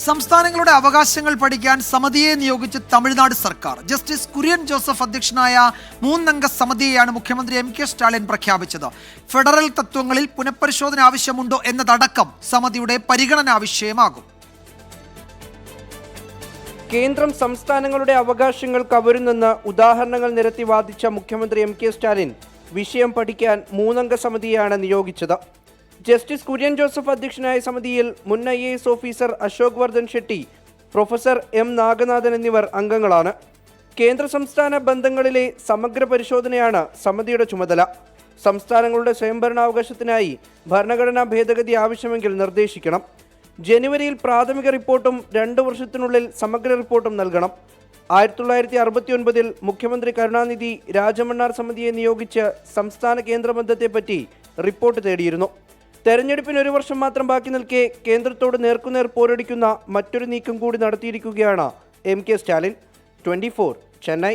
സംസ്ഥാനങ്ങളുടെ അവകാശങ്ങൾ പഠിക്കാൻ സമിതിയെ നിയോഗിച്ച് തമിഴ്നാട് സർക്കാർ. ജസ്റ്റിസ് കുര്യൻ ജോസഫ് അധ്യക്ഷനായ 3 അംഗ സമിതിയെയാണ് മുഖ്യമന്ത്രി എം കെ സ്റ്റാലിൻ പ്രഖ്യാപിച്ചത്. ഫെഡറൽ തത്വങ്ങളിൽ പുനഃപരിശോധന ആവശ്യമുണ്ടോ എന്നതടക്കം സമിതിയുടെ പരിഗണനാ വിഷയമാകും. കേന്ദ്രം സംസ്ഥാനങ്ങളുടെ അവകാശങ്ങൾ കവരുന്നെന്ന് ഉദാഹരണങ്ങൾ നിരത്തി വാദിച്ച മുഖ്യമന്ത്രി എം കെ സ്റ്റാലിൻ വിഷയം പഠിക്കാൻ 3 അംഗ സമിതിയാണ് നിയോഗിച്ചത്. ജസ്റ്റിസ് കുര്യൻ ജോസഫ് അധ്യക്ഷനായ സമിതിയിൽ മുൻ IAS officer Ashok Vardhan Shetty, professor M Naganathan എന്നിവർ അംഗങ്ങളാണ്. കേന്ദ്ര സംസ്ഥാന ബന്ധങ്ങളിലെ സമഗ്ര പരിശോധനയാണ് സമിതിയുടെ ചുമതല. സംസ്ഥാനങ്ങളുടെ സ്വയംഭരണാവകാശത്തിനായി ഭരണഘടനാ ഭേദഗതി ആവശ്യമെങ്കിൽ നിർദ്ദേശിക്കണം. ജനുവരിയിൽ പ്രാഥമിക റിപ്പോർട്ടും 2 വർഷത്തിനുള്ളിൽ സമഗ്ര റിപ്പോർട്ടും നൽകണം. 1969 മുഖ്യമന്ത്രി കരുണാനിധി രാജമണ്ണാർ സമിതിയെ നിയോഗിച്ച് സംസ്ഥാന കേന്ദ്രബന്ധത്തെപ്പറ്റി റിപ്പോർട്ട് തേടിയിരുന്നു. തെരഞ്ഞെടുപ്പിന് 1 വർഷം മാത്രം ബാക്കി നിൽക്കെ കേന്ദ്രത്തോട് നേർക്കുനേർ പോരടിക്കുന്ന മറ്റൊരു നീക്കം കൂടി നടത്തിയിരിക്കുകയാണ് എം കെ സ്റ്റാലിൻ. 24 ചെന്നൈ.